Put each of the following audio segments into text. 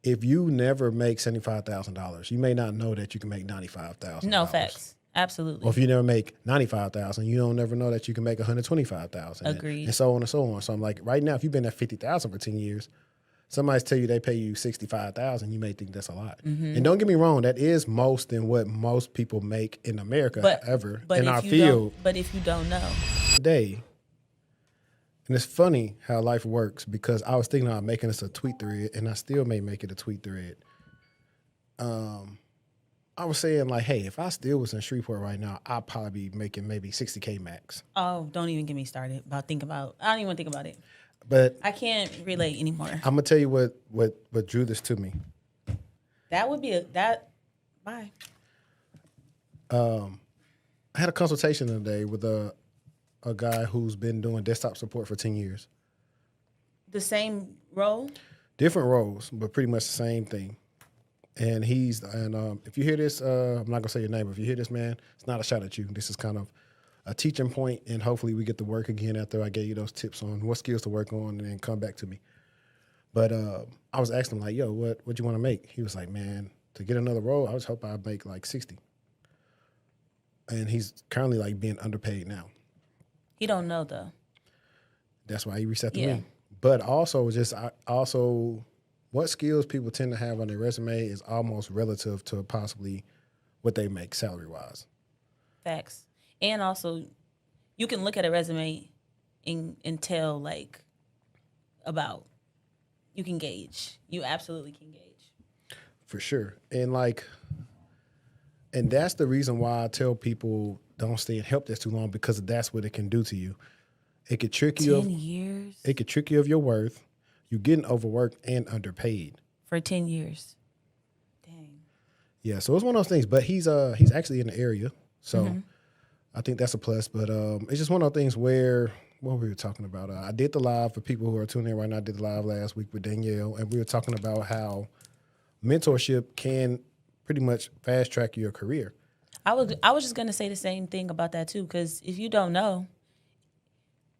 if you never make $75,000, you may not know that you can make $95,000. No, facts. Absolutely. Or if you never make $95,000, you don't never know that you can make $125,000. Agreed. And so on and so on. So I'm like, right now, if you've been at $50,000 for 10 years, somebody's tell you they pay you $65,000, you may think that's a lot. Mm-hmm. And don't get me wrong, that is most than what most people make in America ever in our field. But if you don't know. Today, and it's funny how life works because I was thinking about making this a tweet thread, and I still may make it a tweet thread. I was saying like, hey, if I still was in Shreveport right now, I'd probably be making maybe $60K max. Oh, don't even get me started I don't even want to think about it. But I can't relate anymore. I'm gonna tell you what drew this to me. That would be bye. I had a consultation today with a guy who's been doing desktop support for 10 years. The same role? Different roles, but pretty much the same thing. And if you hear this, I'm not gonna say your name, but if you hear this, man, it's not a shot at you. This is kind of a teaching point, and hopefully we get to work again after I gave you those tips on what skills to work on, and then come back to me. But I was asking him like, yo, what you want to make? He was like, man, to get another role, I was hoping I'd make like 60. And he's currently like being underpaid now. He don't know though. That's why he reached out to me. But also what skills people tend to have on their resume is almost relative to possibly what they make salary-wise. Facts. And also, you can look at a resume and tell, like, you can gauge. You absolutely can gauge. For sure. And that's the reason why I tell people don't stay in Helpdesk too long, because that's what it can do to you. It could trick you. 10 years? It could trick you of your worth. You're getting overworked and underpaid. For 10 years. Dang. Yeah, so it's one of those things. But he's actually in the area, so I think that's a plus. But it's just one of those things where what we were talking about. I did the live for people who are tuning in right now. I did the live last week with Danielle, and we were talking about how mentorship can pretty much fast track your career. I was just gonna say the same thing about that too, because if you don't know,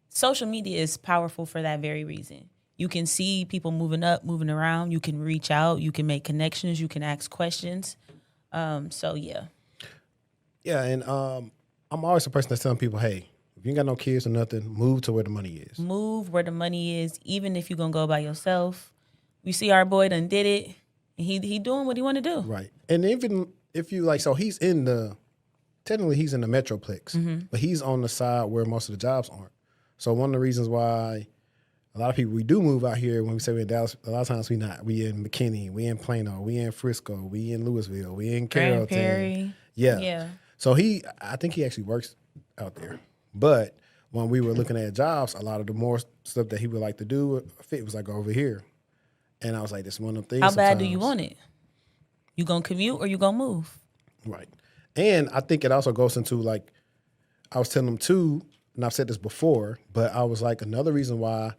social media is powerful for that very reason. You can see people moving up, moving around. You can reach out. You can make connections. You can ask questions. So, yeah. Yeah, and I'm always the person that's telling people, hey, if you ain't got no kids or nothing, move to where the money is. Move where the money is, even if you're going to go by yourself. We see our boy done did it, and he doing what he want to do. Right. And even if you so he's technically he's in the Metroplex, but he's on the side where most of the jobs aren't. So one of the reasons why a lot of people, we do move out here when we say we're in Dallas. A lot of times we not. We in McKinney, we in Plano, we in Frisco, we in Louisville, we in Carrollton. Grand Prairie. Yeah. So I think he actually works out there. But when we were looking at jobs, a lot of the more stuff that he would like to do fit was like over here. And I was like, this is one of the things. How bad do you want it? You gonna commute or you gonna move? Right. And I think it also goes into like, I was telling them too, and I've said this before, but I was like, another reason why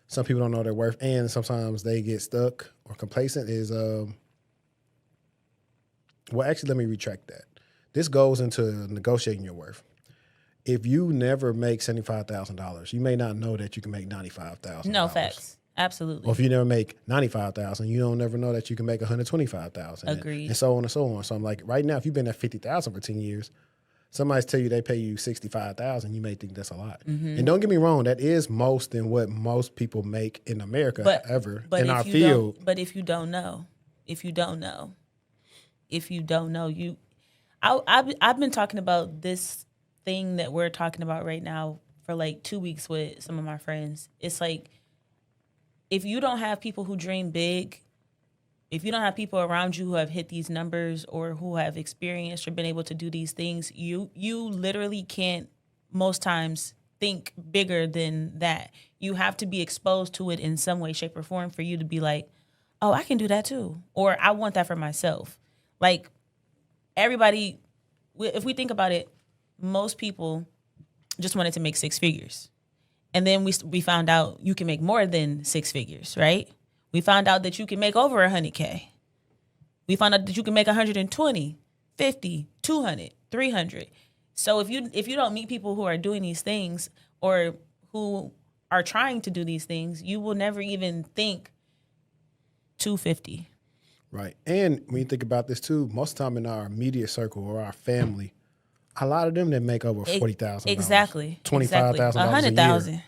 some people don't know their worth and sometimes they get stuck or complacent is, actually, let me retract that. This goes into negotiating your worth. If you never make $75,000, you may not know that you can make $95,000. No, facts. Absolutely. Or if you never make $95,000, you don't never know that you can make $125,000. Agreed. And so on and so on. So I'm like, right now, if you've been at $50,000 for 10 years, somebody's tell you they pay you $65,000, you may think that's a lot. And don't get me wrong, that is most than what most people make in America ever in our field. But if you don't know, I've been talking about this thing that we're talking about right now for like 2 weeks with some of my friends. It's like, if you don't have people who dream big, if you don't have people around you who have hit these numbers or who have experienced or been able to do these things, you literally can't most times think bigger than that. You have to be exposed to it in some way, shape, or form for you to be like, oh, I can do that too. Or I want that for myself. Like, everybody, if we think about it, most people just wanted to make six figures. And then we found out you can make more than six figures, right? We found out that you can make over 100K. We found out that you can make 120, 50, 200, 300. So if you don't meet people who are doing these things or who are trying to do these things, you will never even think 250. Right. And when you think about this too, most of the time in our immediate circle or our family, a lot of them that make over $40,000, Exactly. $25,000 a year. 100,000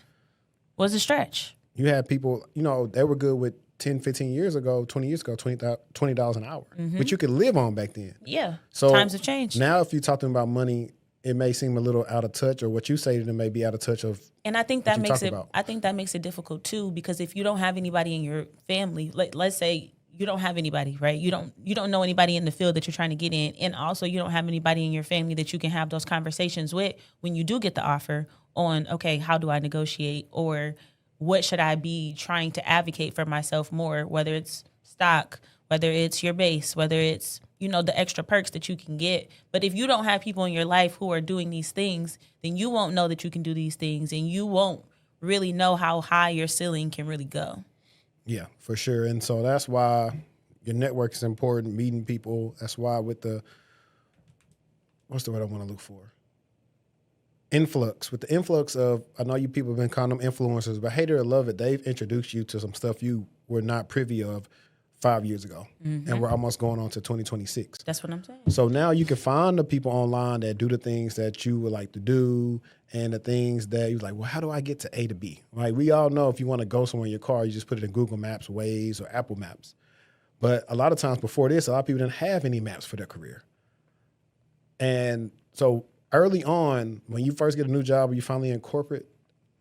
was a stretch. You had people, they were good with 10, 15 years ago, 20 years ago, $20 an hour, which you could live on back then. Yeah. So times have changed. Now, if you're talking about money, it may seem a little out of touch, or what you say to them may be out of touch of. And I think that makes it. I think that makes it difficult too, because if you don't have anybody in your family, let's say you don't have anybody, right? You don't know anybody in the field that you're trying to get in, and also you don't have anybody in your family that you can have those conversations with when you do get the offer on, okay, how do I negotiate, or what should I be trying to advocate for myself more, whether it's stock, whether it's your base, whether it's, the extra perks that you can get. But if you don't have people in your life who are doing these things, then you won't know that you can do these things, and you won't really know how high your ceiling can really go. Yeah, for sure. And so that's why your network is important, meeting people. That's why with what's the word I want to look for? With the influx of, I know you people have been calling them influencers, but hate it or love it, they've introduced you to some stuff you were not privy of 5 years ago. And we're almost going on to 2026. That's what I'm saying. So now you can find the people online that do the things that you would like to do, and the things that you're like, well, how do I get to A to B? Right? We all know if you want to go somewhere in your car, you just put it in Google Maps, Waze, or Apple Maps. But a lot of times before this, a lot of people didn't have any maps for their career. And so early on, when you first get a new job or you finally in corporate,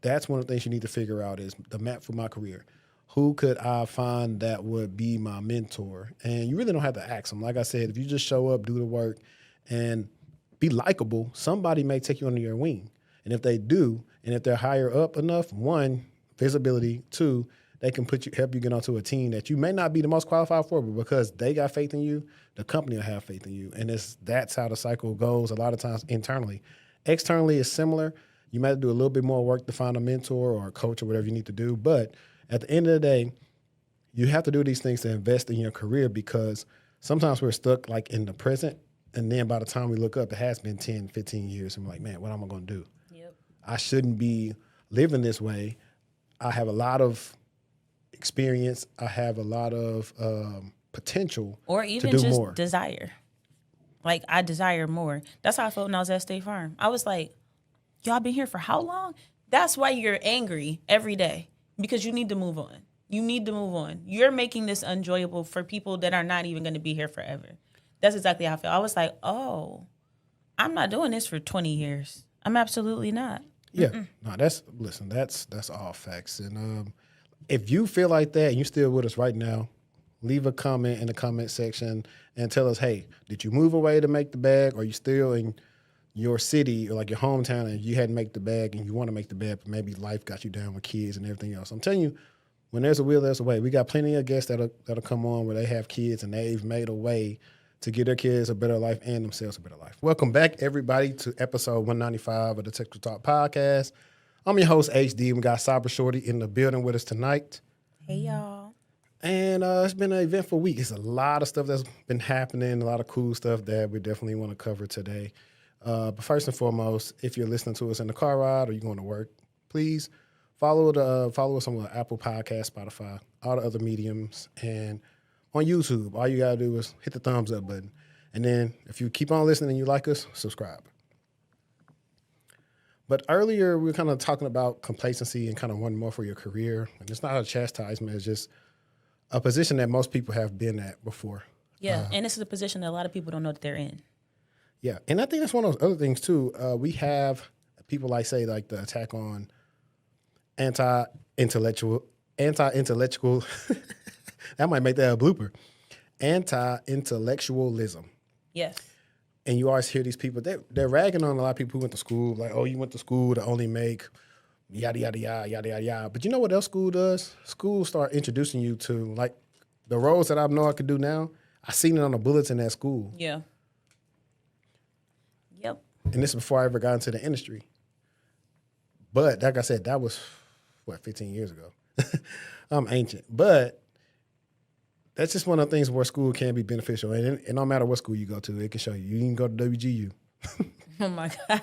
that's one of the things you need to figure out is the map for my career. Who could I find that would be my mentor? And you really don't have to ask them. Like I said, if you just show up, do the work, and be likable, somebody may take you under your wing. And if they do, and if they're higher up enough, one, visibility, two, they can help you get onto a team that you may not be the most qualified for, but because they got faith in you, the company will have faith in you. And that's how the cycle goes a lot of times internally. Externally, it's similar. You might do a little bit more work to find a mentor or a coach or whatever you need to do. But at the end of the day, you have to do these things to invest in your career, because sometimes we're stuck like in the present. And then by the time we look up, it has been 10, 15 years. And we're like, man, what am I going to do? Yep. I shouldn't be living this way. I have a lot of experience. I have a lot of potential, or even to do just more. Desire. Like, I desire more. That's how I felt when I was at State Farm. I was like, y'all been here for how long? That's why you're angry every day, because you need to move on. You need to move on. You're making this enjoyable for people that are not even going to be here forever. That's exactly how I felt. I was like, oh, I'm not doing this for 20 years. I'm absolutely not. Yeah. No, that's all facts. And if you feel like that and you're still with us right now, leave a comment in the comment section and tell us, hey, did you move away to make the bag, or are you still in your city or like your hometown and you hadn't make the bag and you want to make the bag, but maybe life got you down with kids and everything else. I'm telling you, when there's a will, there's a way. We got plenty of guests that'll come on where they have kids and they've made a way to give their kids a better life and themselves a better life. Welcome back, everybody, to episode 195 of the Tech Talk Podcast. I'm your host, HD. We got Cybershortieee in the building with us tonight. Hey, y'all. And it's been an eventful week. It's a lot of stuff that's been happening, a lot of cool stuff that we definitely want to cover today. But first and foremost, if you're listening to us in the car ride or you're going to work, please follow us on Apple Podcasts, Spotify, all the other mediums, and on YouTube. All you got to do is hit the thumbs up button. And then if you keep on listening and you like us, subscribe. But earlier, we were kind of talking about complacency and kind of wanting more for your career. And it's not a chastisement. It's just a position that most people have been at before. Yeah, and this is a position that a lot of people don't know that they're in. Yeah, and I think that's one of those other things, too. We have people like the attack on anti-intellectual, that might make that a blooper, anti-intellectualism. Yes. And you always hear these people, they're ragging on a lot of people who went to school, like, oh, you went to school to only make yada, yada, yada, yada, yada, yada. But you know what else school does? School start introducing you to, like, the roles that I know I could do now. I seen it on the bulletin at school. Yeah. Yep. And this is before I ever got into the industry. But like I said, that was, 15 years ago. I'm ancient. But that's just one of the things where school can be beneficial. And no matter what school you go to, it can show you. You can go to WGU. Oh, my gosh.